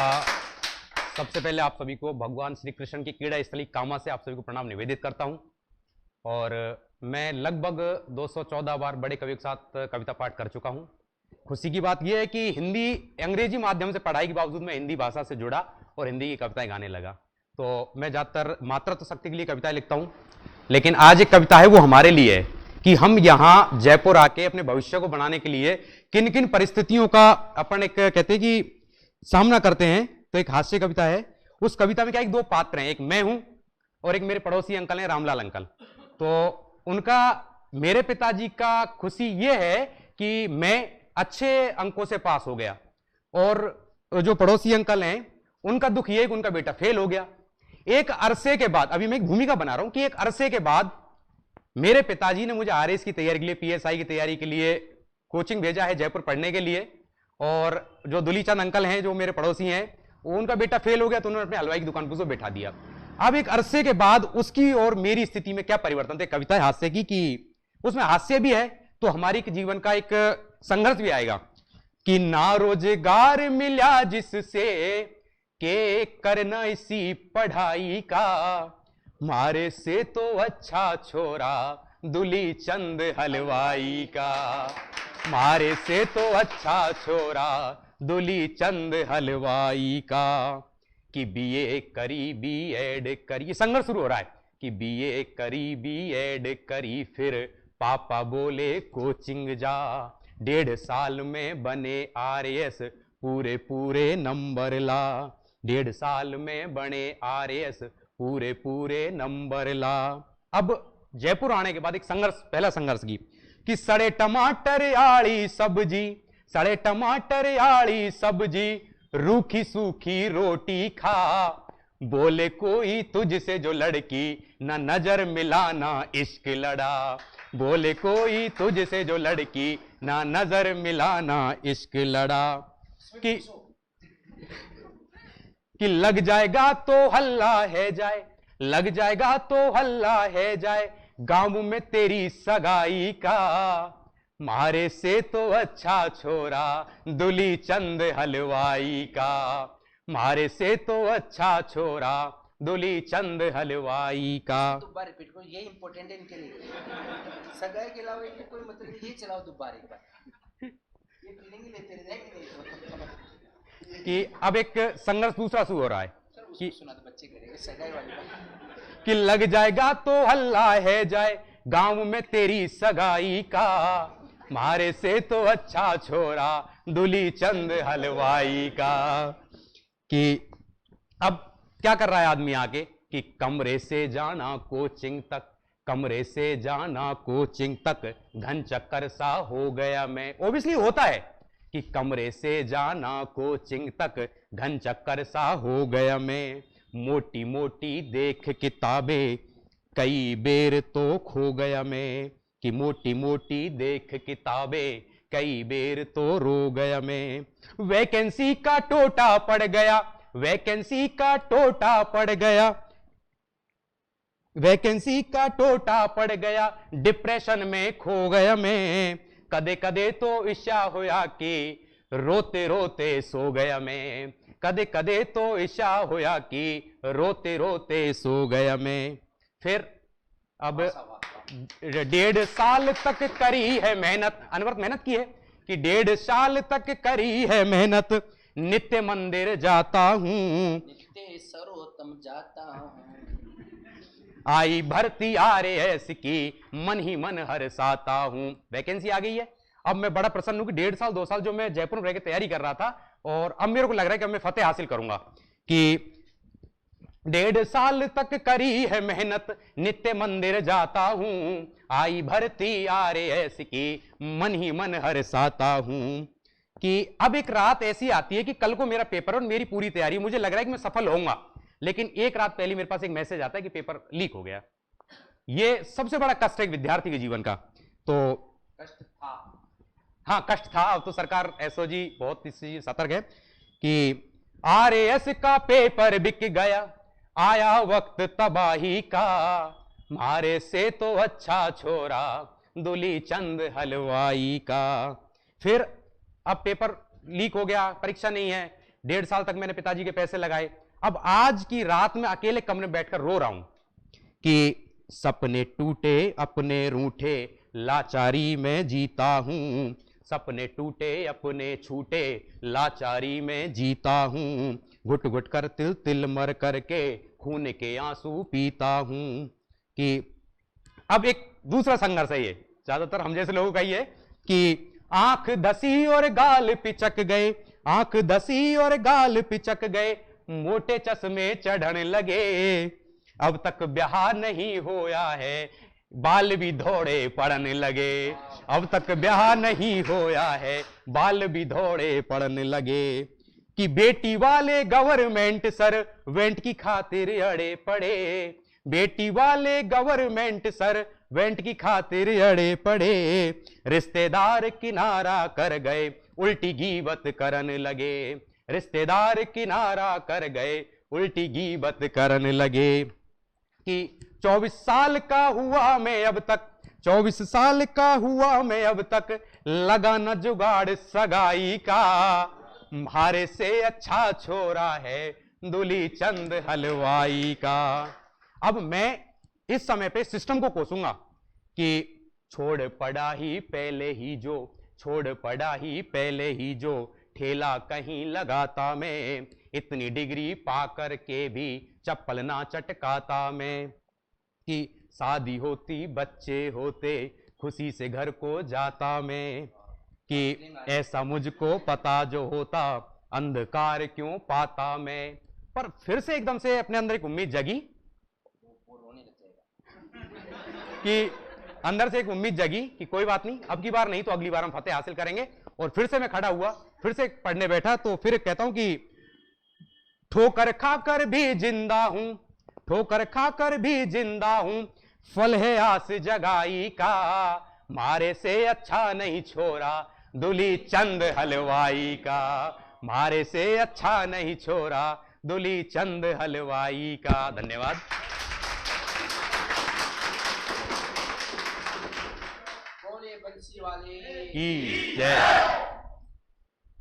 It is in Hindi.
सबसे पहले आप सभी को भगवान श्री कृष्ण की क्रीड़ा स्थली कामा से आप सभी को प्रणाम निवेदित करता हूं। और मैं लगभग 214 बार बड़े कवियों के साथ कविता पाठ कर चुका हूं। खुशी की बात यह है कि हिंदी अंग्रेजी माध्यम से पढ़ाई के बावजूद मैं हिंदी भाषा से जुड़ा और हिंदी की कविताएं गाने लगा। तो मैं ज़्यादातर मातृत्व शक्ति के लिए कविताएं लिखता हूं, लेकिन आज एक कविता है वो हमारे लिए है कि हम यहाँ जयपुर आके अपने भविष्य को बनाने के लिए किन किन परिस्थितियों का अपन एक कहते हैं कि सामना करते हैं। तो एक हास्य कविता है। उस कविता में क्या एक दो पात्र हैं, एक मैं हूं और एक मेरे पड़ोसी अंकल हैं रामलाल अंकल। तो उनका मेरे पिताजी का खुशी यह है कि मैं अच्छे अंकों से पास हो गया, और जो पड़ोसी अंकल हैं उनका दुख यह है कि उनका बेटा फेल हो गया। एक अरसे के बाद, अभी मैं एक भूमिका बना रहा हूं कि एक अरसे के बाद मेरे पिताजी ने मुझे आरएस की तैयारी के लिए, पीएसआई की तैयारी के लिए कोचिंग भेजा है जयपुर पढ़ने के लिए। और जो दुलीचंद अंकल हैं जो मेरे पड़ोसी हैं, उनका बेटा फेल हो गया तो उन्होंने अपने हलवाई की दुकान पर उसको बैठा दिया। अब एक अरसे के बाद उसकी और मेरी स्थिति में क्या परिवर्तन थे। कविता है हास्य की कि उसमें हास्य भी है तो हमारी जीवन का एक संघर्ष भी आएगा कि ना रोजगार मिला जिससे के करना इसी पढ़ाई का, मारे से तो अच्छा छोरा दुलीचंद हलवाई का, मारे से तो अच्छा छोरा दुलीचंद हलवाई का। कि बीए करी बीएड करी, ये संघर्ष शुरू हो रहा है कि बीए करी बीएड करी, फिर पापा बोले कोचिंग जा, 1.5 साल में बने आरएस पूरे पूरे नंबर ला, 1.5 साल में बने आरएस पूरे पूरे नंबर ला। अब जयपुर आने के बाद एक संघर्ष, पहला संघर्ष की कि सड़े टमाटर आड़ी सब्जी, सड़े टमाटर आड़ी सब्जी, रूखी सूखी रोटी खा, बोले कोई तुझसे जो लड़की ना नजर मिलाना इश्क लड़ा, बोले कोई तुझसे जो लड़की ना नजर मिलाना इश्क लड़ा। कि लग जाएगा तो हल्ला है जाए, लग जाएगा तो हल्ला है जाए, गांव में तेरी सगाई का, मारे से तो अच्छा छोरा दुलीचंद हलवाई का, मारे से तो अच्छा छोरा दुलीचंद हलवाई का। दोबारा रिपीट करो, ये इंपॉर्टेंट है इनके लिए। सगाई के अलावा इनके कोई मतलब नहीं, ये चलाओ दोबारा एक बार, ये फीलिंग ही लेते रहेंगे। कि अब एक संघर्ष दूसरा शुरू हो रहा है कि सुना तो बच्चे करेंगे सगाई वाली बात कि लग जाएगा तो हल्ला है जाए, गांव में तेरी सगाई का, मारे से तो अच्छा छोरा दुलीचंद हलवाई का। कि अब क्या कर रहा है आदमी आके कि कमरे से जाना कोचिंग तक, कमरे से जाना कोचिंग तक, घन चक्कर सा हो गया मैं। ओबियसली होता है कि कमरे से जाना कोचिंग तक, घन चक्कर सा हो गया मैं, मोटी मोटी देख किताबें कई बेर तो खो गया मैं, कि मोटी मोटी देख किताबें कई बेर तो रो गया मैं, वैकेंसी का टोटा पड़ गया, वैकेंसी का टोटा पड़ गया, वैकेंसी का टोटा पड़ गया, डिप्रेशन में खो गया मैं, कदे कदे तो इच्छा होया कि रोते रोते सो गया मैं, कदे कदे तो इच्छा होया कि रोते रोते सो गया मैं। फिर अब 1.5 साल तक करी है मेहनत, अनवरत मेहनत की है कि 1.5 साल तक करी है मेहनत, नित्य मंदिर जाता हूं, नित्य सर्वोत्तम जाता हूं, आई भर्ती आरएस की मन ही मन हर्षाता हूं। वैकेंसी आ गई है। अब मैं बड़ा प्रसन्न हूं कि 1.5 साल 2 साल जो मैं जयपुर में रह के तैयारी कर रहा था, और अब मेरे को लग रहा है कि अब मैं फतेह हासिल करूंगा। कि 1.5 साल तक करी है मेहनत, नित्य मंदिर जाता हूं, आई भर्ती आरएस की मन ही मन हर्षाता हूं। कि अब एक रात ऐसी आती है कि कल को मेरा पेपर और मेरी पूरी तैयारी, मुझे लग रहा है कि मैं सफल होऊंगा, लेकिन एक रात पहले मेरे पास एक मैसेज आता है कि पेपर लीक हो गया। ये सबसे बड़ा कष्ट है एक विद्यार्थी के जीवन का। तो कष्ट था, हाँ कष्ट था। अब तो सरकार एसओजी बहुत सतर्क है कि आरएस का पेपर बिक गया, आया वक्त तबाही का, मारे से तो अच्छा छोरा दुलीचंद हलवाई का। फिर अब पेपर लीक हो गया, परीक्षा नहीं है, 1.5 साल तक मैंने पिताजी के पैसे लगाए। अब आज की रात में अकेले कमरे में बैठकर रो रहा हूं कि सपने टूटे अपने रूठे, लाचारी में जीता हूं। सपने टूटे अपने छूटे, लाचारी में जीता हूं। घुट घुट कर तिल तिल मर करके खून के आंसू पीता हूं। कि अब एक दूसरा संघर्ष है, ये ज्यादातर हम जैसे लोगों का ही है कि आंख धसी और गाल पिचक गए, आंख धसी और गाल पिचक गए, मोटे चश्मे चढ़ने लगे। अब तक ब्याह नहीं होया है, बाल भी धोड़े पड़ने लगे। अब तक ब्याह नहीं होया है, बाल भी धोड़े पड़ने लगे। कि बेटी वाले गवर्नमेंट सर्वेंट की खातिर अड़े पड़े, बेटी वाले गवर्नमेंट सर्वेंट की खातिर अड़े पड़े। रिश्तेदार किनारा कर गए, उल्टी गीबत करने लगे। रिश्तेदार किनारा कर गए, उल्टी गीबत करने लगे। कि 24 साल का हुआ मैं अब तक, 24 साल का हुआ मैं अब तक, लगा न जुगाड़ सगाई का। हारे से अच्छा छोरा है दूली चंद हलवाई का। अब मैं इस समय पे सिस्टम को कोसूंगा कि छोड़ पड़ा ही पहले ही जो, छोड़ पड़ा ही पहले ही जो, ठेला कहीं लगाता मैं। इतनी डिग्री पा कर के भी चप्पल ना चटकाता मैं। कि शादी होती बच्चे होते, खुशी से घर को जाता मैं। कि ऐसा मुझको पता जो होता, अंधकार क्यों पाता मैं। पर फिर से एकदम से अपने अंदर एक उम्मीद जगी कि अंदर से एक उम्मीद जगी कि कोई बात नहीं, अब की बार नहीं तो अगली बार हम फतेह हासिल करेंगे। और फिर से मैं खड़ा हुआ, फिर से पढ़ने बैठा, तो फिर कहता हूं कि ठोकर खाकर भी जिंदा हूं, ठोकर खाकर भी जिंदा हूं, फल है आस जगाई का। मारे से अच्छा नहीं छोरा दूली चंद हलवाई का। मारे से अच्छा नहीं छोरा दूली चंद हलवाई का। धन्यवाद। बोले बंसी वाले की जय।